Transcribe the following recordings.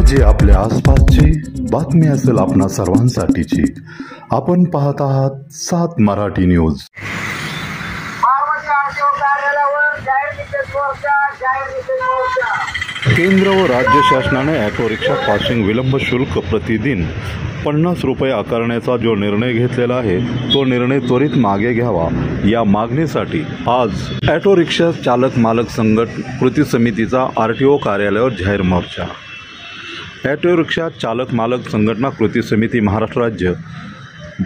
जी आपल्या आसपासची बातमी असेल आपणा सर्वांसाठीची। आपण पाहत आहात 7 मराठी न्यूज। केंद्र व राज्य शासनाने ऑटो रिक्षा पासिंग विलंब शुल्क प्रतिदिन 50 रुपये आकारण्याचा जो निर्णय घेतलेला आहे तो निर्णय त्वरित मागे घ्यावा या मागणीसाठी आज ऑटो रिक्षा चालक मालक संघटना कृती समितीचा आरटीओ कार्यालयावर जाहीर मोर्चा। ऑटो रिक्षा चालक मालक संघटना कृती समिती महाराष्ट्र राज्य,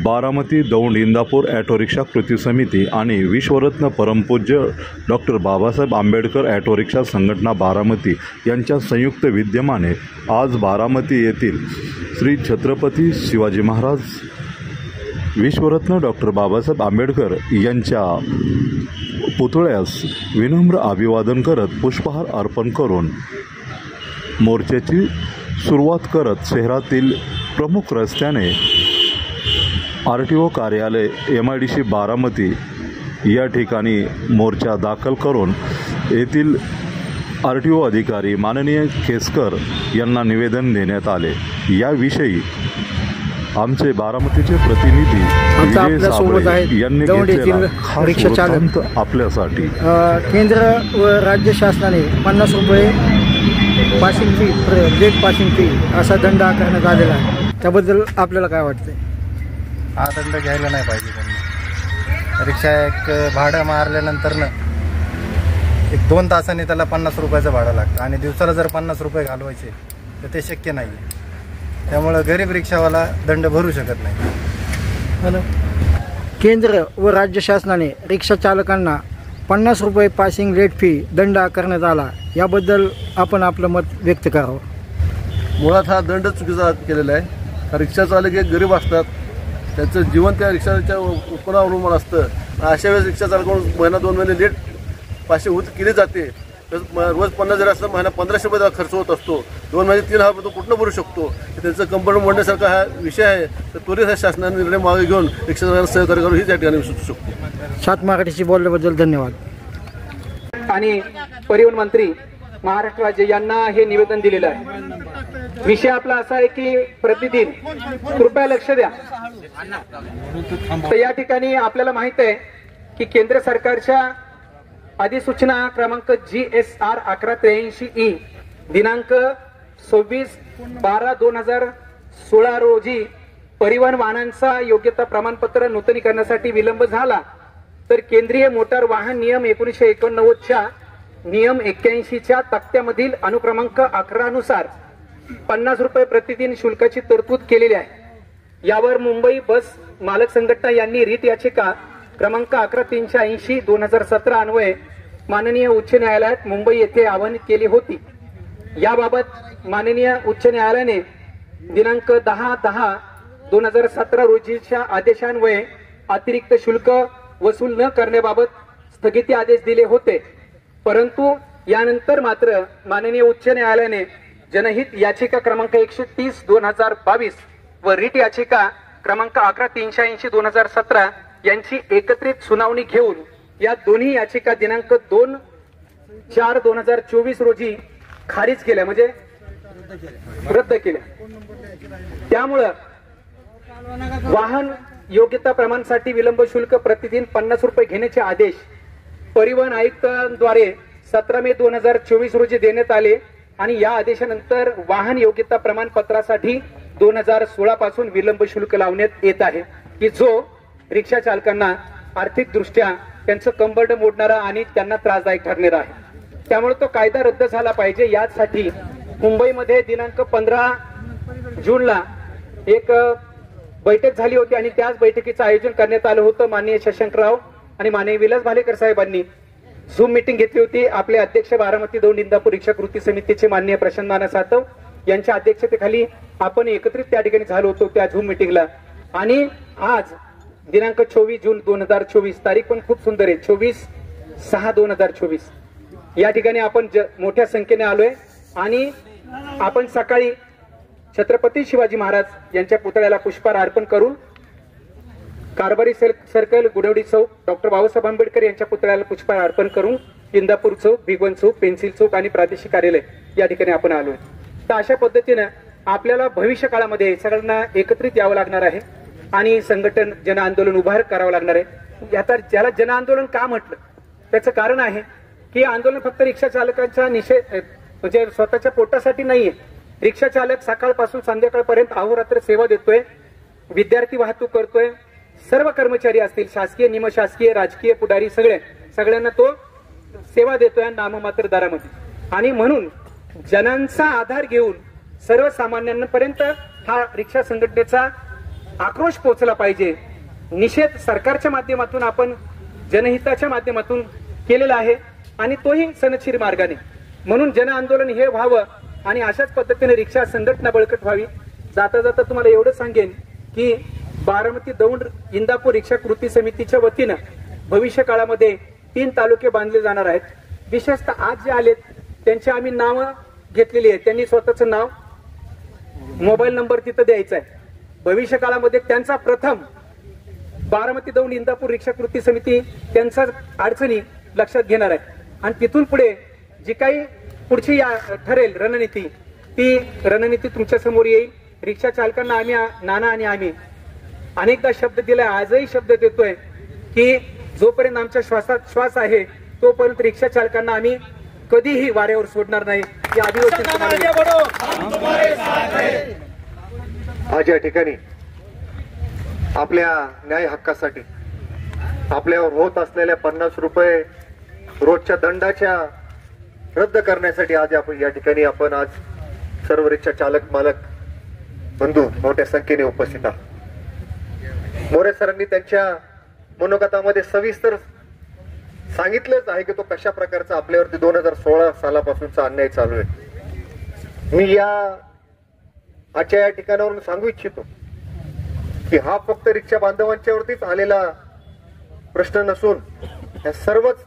बारामती दौंड इंदापूर ऑटो रिक्षा कृती समिती आणि विश्वरत्न परमपूज्य doctor Babasaheb Ambedkar auto rickshaw संघटना बारामती यांच्या संयुक्त विद्यमाने आज बारामती येथील श्री छत्रपती शिवाजी महाराज विश्वरत्न डॉक्टर बाबासाहेब आंबेडकर यांच्या पुतळ्यास विनम्र अभिवादन करत पुष्पहार अर्पण करून मोर्चाची सुरुवात करत शहरातील प्रमुख रस्त्याने आरटीओ कार्यालय MIDC बारामती या ठिकाणी मोर्चा दाखल करून येथील आरटीओ अधिकारी माननीय केसकर यांना निवेदन देण्यात आले। याविषयी आमचे बारामतीचे प्रतिनिधी विजय साबळे यांनी घेतलेला खास वृत्तांत आपल्यासाठी। केंद्र व राज्य शासनाने 50 रुपये passing fee, late passing fee असा दंड आकारण्यात आलेला आहे। त्याबद्दल आपल्याला काय वाटते? हा दंड घ्यायला नाही पाहिजे त्यांनी। रिक्षा एक भाडं मारल्यानंतर एक 2 तासांनी त्याला 50 रुपयाचं भाडं लागतं आणि दिवसाला जर 50 रुपये घालवायचे तर ते शक्य नाही आहे। त्यामुळं गरीब रिक्षावाला दंड भरू शकत नाही। केंद्र व राज्य शासनाने रिक्षा चालकांना 50 रुपये पासिंग लेट फी दंड आकारण्यात आला, याबद्दल आपण आपलं मत व्यक्त करावं। मुळात हा दंड चुकीचा केलेला आहे। रिक्षा चालक एक गरीब असतात, त्यांचं जीवन त्या रिक्षाच्या उत्पन्नावर अवलंबून असतं। अशा वेळेस रिक्षा चालकाकडून महिना 2 महिने लेट पासिंग केली जाते। तर रोज 50 जर असतं महिना 1500 रुपये खर्च होत असतो। 2 महिने 3000 रुपये तो कुठनं भरू शकतो? त्यांचं कंपनी मोडण्यासारखा हा विषय आहे। तर त्वरित ह्या शासनाने निर्णय मागे घेऊन रिक्षा चालकांना सहकार्य करून ही त्या ठिकाणी सुचू शकतो। 7 मराठीशी बोलल्याबद्दल धन्यवाद। आणि परिवहन मंत्री महाराष्ट्र राज्य यांना हे निवेदन दिलेलं आहे। विषय आपला असा आहे की प्रतिदिन कृपया लक्ष द्या। तर या ठिकाणी आपल्याला माहित आहे की केंद्र सरकारच्या अधिसूचना क्रमांक GSR 1183E दिनांक 26/12/2016 रोजी परिवहन वाहनांचा योग्यता प्रमाणपत्र नूतनीकरणासाठी विलंब झाला तर केंद्रीय मोटार वाहन नियम 1989 च्या नियम 81 च्या तक्त्यामधील अनुक्रमांक 11 नुसार 50 रुपये प्रतिदिन शुल्काची तरतूद केलेली आहे। यावर मुंबई बस मालक संघटना यांनी रीट याचिका क्रमांक 11380/2017 अन्वये माननीय उच्च न्यायालयात मुंबई येथे आवाहन केली होती। याबाबत माननीय उच्च न्यायालयाने दिनांक 10/10/2017 रोजीच्या आदेशान्वये अतिरिक्त शुल्क वसूल न करण्याबाबत स्थगिती आदेश दिले होते, परंतु यानंतर मात्र माननीय उच्च न्यायालयाने जनहित याचिका क्रमांक 130/2022 व रीट याचिका क्रमांक 11380/2017 यांची एकत्रित सुनावणी घेऊन या दोन्ही याचिका दिनांक 2/4/2024 रोजी खारिज केल्या, म्हणजे रद्द केल्या। त्यामुळे वाहन योग्यता प्रमाणासाठी विलंब शुल्क प्रतिदिन 50 रुपये घेण्याचे आदेश परिवहन आयुक्तांद्वारे 17 मे 2024 रोजी देण्यात आले आणि या आदेशानंतर वाहन योग्यता प्रमाणपत्रासाठी 2016 पासून विलंब शुल्क लावण्यात येत आहे की जो रिक्षा चालकांना आर्थिक दृष्ट्या त्यांचं कंबरड मोडणारा आणि त्यांना त्रासदायक ठरणारा आहे। त्यामुळे तो कायदा रद्द झाला पाहिजे। यासाठी मुंबईमध्ये दिनांक 15 जूनला एक बैठक झाली होती आणि त्याच बैठकीचं आयोजन करण्यात आलं होतं। माननीय शशांकराव आणि माननीय विलास भालेकर साहेबांनी झूम मीटिंग घेतली होती। आपले अध्यक्ष बारामती दौंड इंदापूर रिक्षा कृती समितीचे माननीय प्रशांत नाना सातव यांच्या अध्यक्षतेखाली आपण एकत्रित त्या ठिकाणी झालो होतो त्या झूम मीटिंगला। आणि आज दिनांक 24 जून 2024 तारीख पण खूप सुंदर आहे, 24/6/2024 या ठिकाणी आपण मोठ्या संख्येने आलोय आणि आपण सकाळी छत्रपती शिवाजी महाराज यांच्या पुतळ्याला पुष्पहार अर्पण करून कारभारी सर्कल गुडवडी चौक डॉक्टर बाबासाहेब आंबेडकर यांच्या पुतळ्याला पुष्पहार अर्पण करून इंदापूर चौक, भिगवण चौक, पेन्सिल चौक आणि प्रादेशिक कार्यालय या ठिकाणी आपण आलोय। तर अशा पद्धतीनं आपल्याला भविष्य काळामध्ये सगळ्यांना एकत्रित यावं लागणार आहे आणि संघटन जन आंदोलन उभार करावं लागणार आहे. आता ज्याला जन आंदोलन का म्हटलं त्याचं कारण आहे की आंदोलन फक्त रिक्षा चालकांच्या निषेध म्हणजे स्वतःच्या पोटासाठी नाहीये. रिक्षा चालक सकाळपासून संध्याकाळपर्यंत अहोरात्र सेवा देतोय, विद्यार्थी वाहतूक करतोय, सर्व कर्मचारी असतील शासकीय निमशासकीय राजकीय पुढारी सगळ्यांना तो सेवा देतोय नाममात्र दरामध्ये. आणि म्हणून जनांचा आधार घेऊन सर्वसामान्यांपर्यंत हा रिक्षा संघटनेचा आक्रोश पोहोचला पाहिजे. निषेध सरकारच्या माध्यमातून आपण जनहिताच्या माध्यमातून केलेला आहे आणि तोही सनदशीर मार्गाने. म्हणून जन आंदोलन हे व्हावं आणि अशाच पद्धतीने रिक्षा संघटना बळकट व्हावी. जाता जाता तुम्हाला एवढं सांगेन की बारामती दौंड इंदापूर रिक्षा कृती समितीच्या वतीनं भविष्य काळामध्ये 3 तालुके बांधले जाणार आहेत. विशेषतः आज जे आलेत त्यांची आम्ही नावं घेतलेली आहेत. त्यांनी स्वतःचं नाव मोबाईल नंबर तिथं द्यायचा आहे. भविष्य काळामध्ये त्यांचा प्रथम बारामती दौंड इंदापूर रिक्षा कृती समिती त्यांचा अडचणी लक्षात घेणार आहे आणि तिथून पुढे जी काही पुढची ठरेल रणनीती ती रणनीती तुमच्या समोर येईल. रिक्षा चालकांना आम्ही नाना आणि आम्ही अनेकदा शब्द दिलाय, आजही शब्द देतोय की जोपर्यंत आमच्या श्वासात श्वास आहे तोपर्यंत रिक्षा चालकांना आम्ही कधीही वाऱ्यावर सोडणार नाही. या आज या ठिकाणी आपल्या न्याय हक्कासाठी आपल्यावर होत असलेल्या 50 रुपये रोजच्या दंडाच्या रद्द करण्यासाठी आज आपण या ठिकाणी आपण आज सर्व रिक्षा चालक मालक बंधू मोठ्या संख्येने उपस्थित आहात. मोरे सरांनी त्यांच्या मनोगतामध्ये सविस्तर सांगितलंच आहे की तो कशा प्रकारचा आपल्यावरती 2016 सालापासूनचा अन्याय चालू आहे. मी आजच्या या ठिकाणावरून सांगू इच्छितो की हा फक्त रिक्षा बांधवांच्यावरतीच आलेला प्रश्न नसून या सर्वच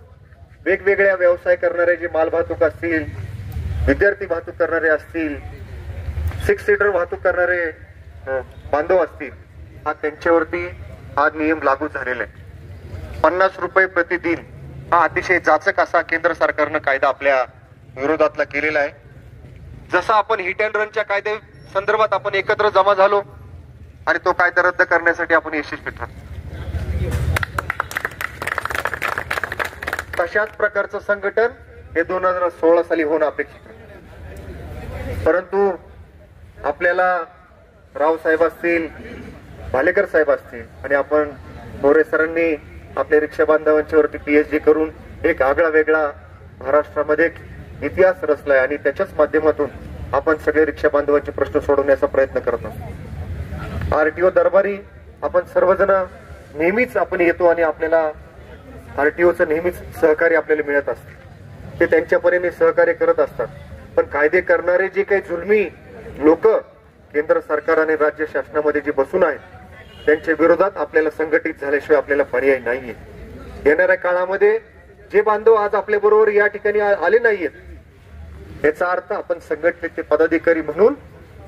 वेगवेगळ्या व्यवसाय करणारे जे माल वाहतूक असतील, विद्यार्थी वाहतूक करणारे असतील, 6 सीटर वाहतूक करणारे बांधव असतील, हा त्यांच्यावरती हा नियम लागू झालेला आहे. 50 रुपये प्रतिदिन हा अतिशय जाचक असा केंद्र सरकारनं कायदा आपल्या विरोधातला केलेला आहे. जसा आपण हिट अँड रनच्या कायद्या संदर्भात आपण एकत्र जमा झालो आणि तो कायदा रद्द करण्यासाठी आपण यशस्वी ठरलो. तशाच प्रकारचं संघटन हे 2016 साली होणं अपेक्षित आहे. परंतु आपल्याला राव साहेब असतील, भालेकर साहेब असतील आणि आपण मोरे सरांनी आपल्या रिक्षा बांधवांच्या वरती PhD करून एक आगळा वेगळा महाराष्ट्रामध्ये इतिहास रचलाय आणि त्याच्याच माध्यमातून आपण सगळे रिक्षा बांधवांचे प्रश्न सोडवण्याचा प्रयत्न करत असतो. RTO दरबारी आपण सर्वजण नेहमीच आपण येतो आणि आपल्याला RTOचं नेहमीच सहकार्य आपल्याला मिळत असते. ते त्यांच्या परीने सहकार्य करत असतात. पण कायदे करणारे जे काही जुलमी लोक केंद्र सरकार आणि राज्य शासनामध्ये जे बसून आहेत त्यांच्या विरोधात आपल्याला संघटित झाल्याशिवाय आपल्याला पर्याय नाहीये. येणाऱ्या काळामध्ये जे बांधव आज आपल्या बरोबर या ठिकाणी आले नाहीयेत याचा अर्थ आपण संघटनेचे पदाधिकारी म्हणून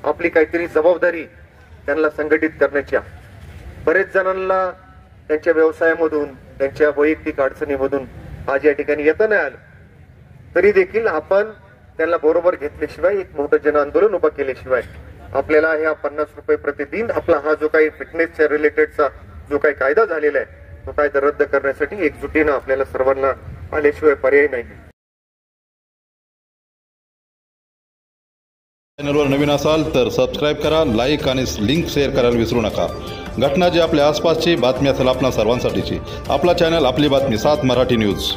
आपली काहीतरी जबाबदारी त्यांना संघटित करण्याची आहे. बरेच जणांना त्यांच्या व्यवसायामधून त्यांच्या वैयक्तिक अडचणीमधून आज या ठिकाणी येता नाही आलं तरी देखील आपण त्यांना बरोबर घेतल्याशिवाय एक मोठं जन आंदोलन उभं केल्याशिवाय आपल्याला ह्या 50 रुपये प्रतिदिन आपला हा जो काही फिटनेसच्या रिलेटेडचा जो काही कायदा झालेला आहे तो कायदा रद्द करण्यासाठी एकजुटीनं आपल्याला सर्वांना आल्याशिवाय पर्याय नाही. चॅनलवर नवीन असाल तर सबस्क्राईब करा, लाईक आणि लिंक शेअर करायला विसरू नका. घटना जी आपल्या आसपासची बातमी असेल आपल्या सर्वांसाठीची. आपला चॅनल आपली बातमी 7 मराठी न्यूज.